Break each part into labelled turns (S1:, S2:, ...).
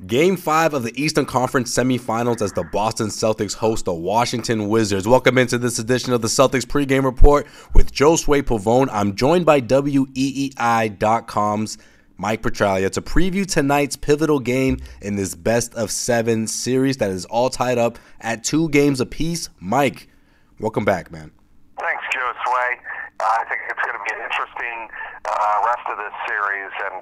S1: Game 5 of the Eastern Conference Semifinals as the Boston Celtics host the Washington Wizards. Welcome into this edition of the Celtics pregame report with Josue Pavone. I'm joined by WEEI.com's Mike Petraglia to preview tonight's pivotal game in this best-of-7 series that is all tied up at 2 games apiece. Mike, welcome back, man.
S2: Thanks, Josue. I think it's going to be an interesting rest of this series, and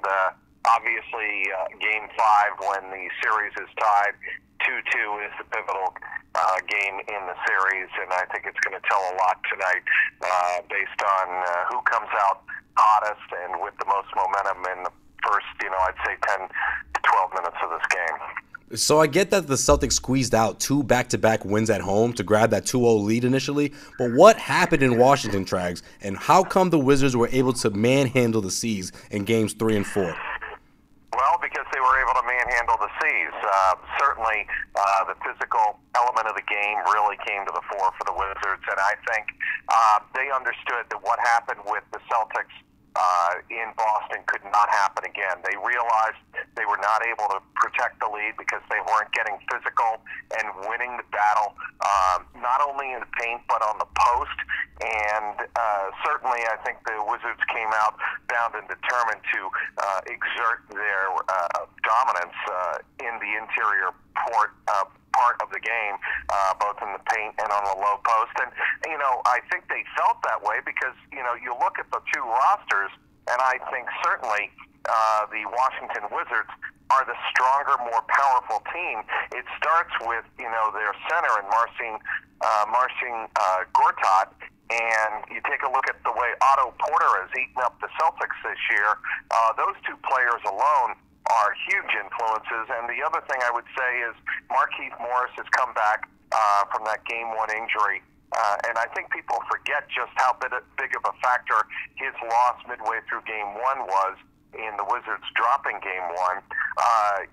S2: obviously, Game 5, when the series is tied 2-2, is the pivotal game in the series, and I think it's going to tell a lot tonight based on who comes out hottest and with the most momentum in the first, I'd say 10 to 12 minutes of this game.
S1: So I get that the Celtics squeezed out 2 back-to-back wins at home to grab that 2-0 lead initially, but what happened in Washington, Trags, and how come the Wizards were able to manhandle the C's in Games 3 and 4?
S2: Well, because they were able to manhandle the C's. Certainly, the physical element of the game really came to the fore for the Wizards, and I think they understood that what happened with the Celtics in Boston could not happen again. They realized they were not able to protect the lead because they weren't getting physical and winning the battle, not only in the paint but on the post. And certainly I think the Wizards came out bound and determined to exert their dominance in the interior part of the game, both in the paint and on the low post. And, I think they felt that way because, you look at the two rosters, and I think certainly the Washington Wizards are the stronger, more powerful team. It starts with, their center in Marcin Gortat, and you take a look at the way Otto Porter has eaten up the Celtics this year. Those two players alone are huge influences. And the other thing I would say is Markieff Morris has come back from that Game 1 injury. And I think people forget just how big of a factor his loss midway through Game 1 was in the Wizards dropping Game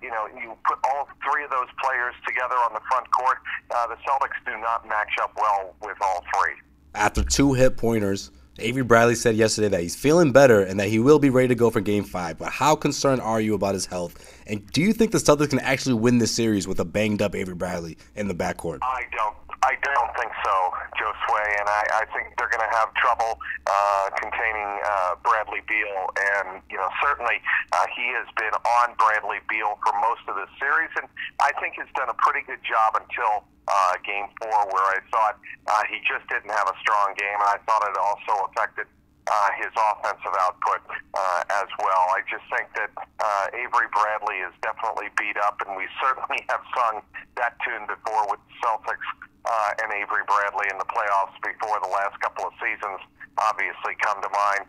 S2: 1. You put all 3 of those players together on the front court, the Celtics do not match up well with all 3.
S1: After 2 hit pointers, Avery Bradley said yesterday that he's feeling better and that he will be ready to go for Game 5. But how concerned are you about his health? And do you think the Celtics can actually win this series with a banged-up Avery Bradley in the backcourt?
S2: I don't think so, Josue, and I think they're going to have trouble containing Bradley Beal. And, certainly he has been on Bradley Beal for most of this series, and I think he's done a pretty good job until Game 4, where I thought he just didn't have a strong game, and I thought it also affected his offensive output as well. I just think that Avery Bradley is definitely beat up, and we certainly have sung that tune before with the Celtics and Avery Bradley in the playoffs before. The last couple of seasons obviously come to mind.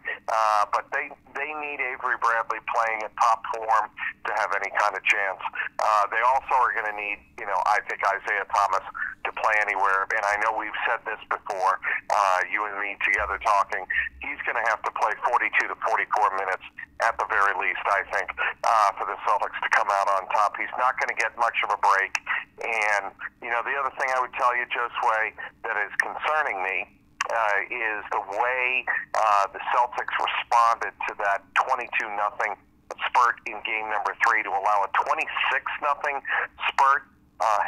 S2: But they need Avery Bradley playing at top form to have any kind of chance. They also are going to need, I think, Isaiah Thomas to play anywhere. And I know we've said this before, you and me together talking. He's going to have to play 42 to 44 minutes at the very least, I think, for the Celtics to come out on top. He's not going to get much of a break. And, the other thing I would tell you, Josue, that is concerning me is the way the Celtics responded to that 22-0 spurt in Game number 3 to allow a 26-0 spurt.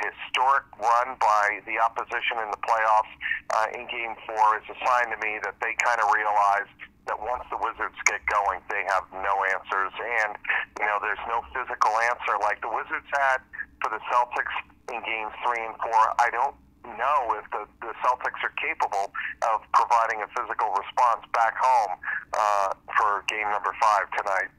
S2: Historic run by the opposition in the playoffs in Game 4 is a sign to me that they kind of realize that once the Wizards get going, they have no answers. And, there's no physical answer like the Wizards had for the Celtics in Games 3 and 4. I don't know if the Celtics are capable of providing a physical response back home for Game number 5 tonight.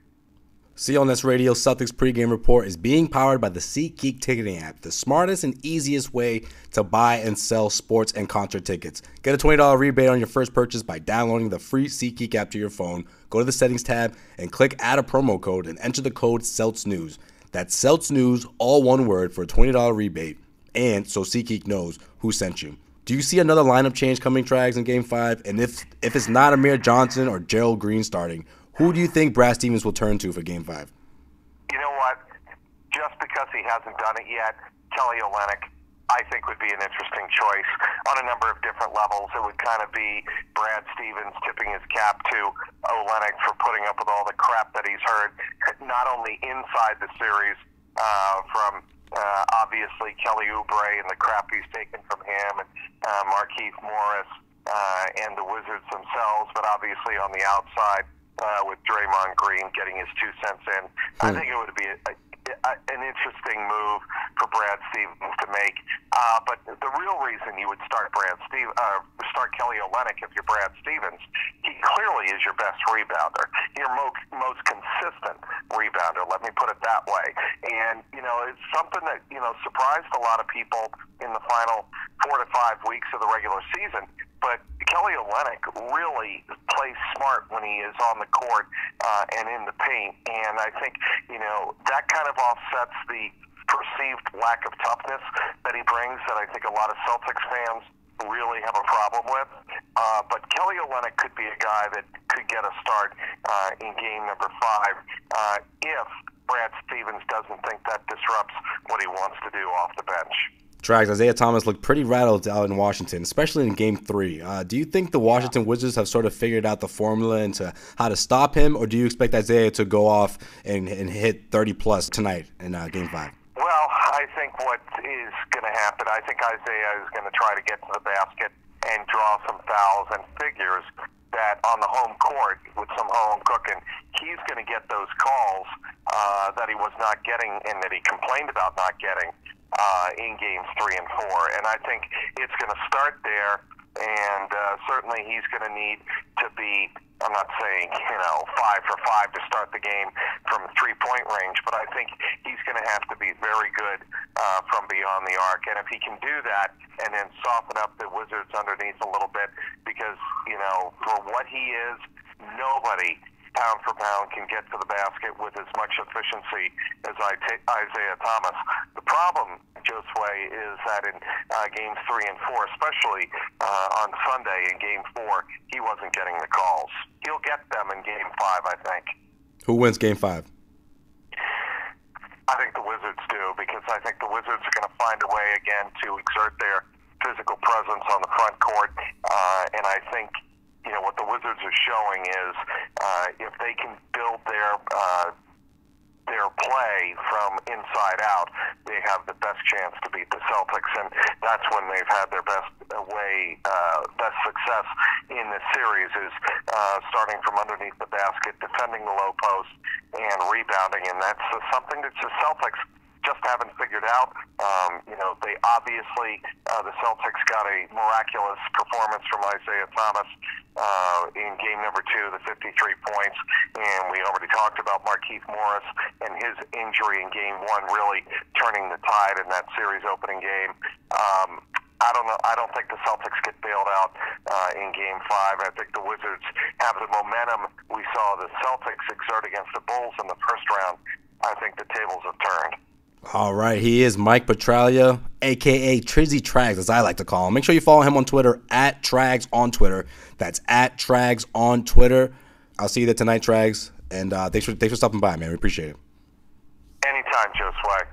S1: CLNS Radio Celtics pregame report is being powered by the SeatGeek ticketing app, the smartest and easiest way to buy and sell sports and concert tickets. Get a $20 rebate on your first purchase by downloading the free SeatGeek app to your phone. Go to the settings tab and click add a promo code and enter the code CELTSNEWS. That's CELTSNEWS, all one word, for a $20 rebate. And so SeatGeek knows who sent you. Do you see another lineup change coming, Trags, in Game 5? And if it's not Amir Johnson or Gerald Green starting, who do you think Brad Stevens will turn to for Game 5?
S2: You know what? Just because he hasn't done it yet, Kelly Olynyk, I think, would be an interesting choice on a number of different levels. It would kind of be Brad Stevens tipping his cap to Olynyk for putting up with all the crap that he's heard, not only inside the series, from obviously Kelly Oubre and the crap he's taken from him, and Markieff Morris and the Wizards themselves, but obviously on the outside with Draymond Green getting his 2 cents in. I think it would be an interesting move for Brad Stevens to make. But the real reason you would start start Kelly Olynyk if you're Brad Stevens, he clearly is your best rebounder, your most consistent rebounder. Let me put it that way. And it's something that surprised a lot of people in the final 4 to 5 weeks of the regular season. But Kelly Olynyk really plays smart when he is on the court and in the paint, and I think that kind of offsets the perceived lack of toughness that he brings that I think a lot of Celtics fans really have a problem with. But Kelly Olynyk could be a guy that could get a start in game number 5 if Brad Stevens doesn't think that disrupts what he wants to do off the bench.
S1: Trags, Isaiah Thomas looked pretty rattled out in Washington, especially in Game 3. Do you think the Washington Wizards have sort of figured out the formula into how to stop him, or do you expect Isaiah to go off and hit 30-plus tonight in Game 5?
S2: Well, I think what is going to happen, I think Isaiah is going to try to get to the basket and draw some fouls, and figures that on the home court with some home cooking, he's going to get those calls that he was not getting and that he complained about not getting in games 3 and 4. And I think it's going to start there, and certainly he's going to need to be, I'm not saying 5 for 5 to start the game from 3-point range, but I think he's going to have to be very good from beyond the arc. And if he can do that and then soften up the Wizards underneath a little bit, because for what he is, nobody pound for pound can get to the basket with as much efficiency as Isaiah Thomas. The problem, Josue, is that in games 3 and 4, especially on Sunday in game 4, he wasn't getting the calls. He'll get them in game 5, I think.
S1: Who wins game 5?
S2: I think the Wizards do, because I think the Wizards are going to find a way again to exert their physical presence on the front court, and I think what the Wizards are showing is if they can build their play from inside out, they have the best chance to beat the Celtics, and that's when they've had their best success in this series is starting from underneath the basket, defending the low post, and rebounding, and that's something that the Celtics just haven't figured out. They obviously, the Celtics got a miraculous performance from Isaiah Thomas in game number 2, the 53 points, and we already talked about Markieff Morris and his injury in game 1 really turning the tide in that series opening game. I don't know. I don't think the Celtics get bailed out in game 5. I think the Wizards have the momentum we saw the Celtics exert against the Bulls in the first round. I think the tables have turned.
S1: All right, he is Mike Petraglia, a.k.a. Trizzy Trags, as I like to call him. Make sure you follow him on Twitter, @Trags on Twitter. That's @Trags on Twitter. I'll see you there tonight, Trags, and thanks for stopping by, man. We appreciate it.
S2: Anytime, Joe Swag.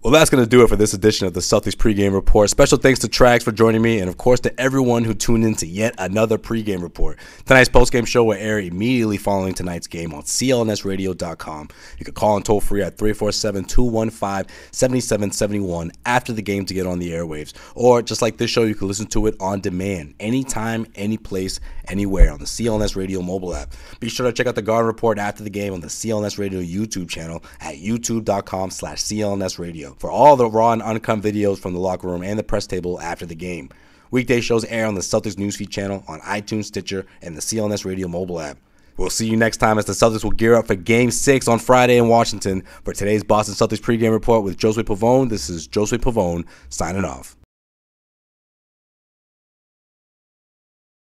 S1: Well, that's going to do it for this edition of the Celtics pregame report. Special thanks to Trags for joining me, and of course to everyone who tuned in to yet another pregame report. Tonight's postgame show will air immediately following tonight's game on clnsradio.com. You can call in toll free at 347-215-7771 after the game to get on the airwaves. Or just like this show, you can listen to it on demand, anytime, any place, anywhere on the CLNS Radio mobile app. Be sure to check out the Garden Report after the game on the CLNS Radio YouTube channel at youtube.com/CLNS Radio for all the raw and uncut videos from the locker room and the press table after the game. Weekday shows air on the Celtics Newsfeed channel on iTunes, Stitcher, and the CLNS Radio mobile app. We'll see you next time as the Celtics will gear up for Game 6 on Friday in Washington. For today's Boston Celtics pregame report with Josue Pavone, this is Josue Pavone signing off.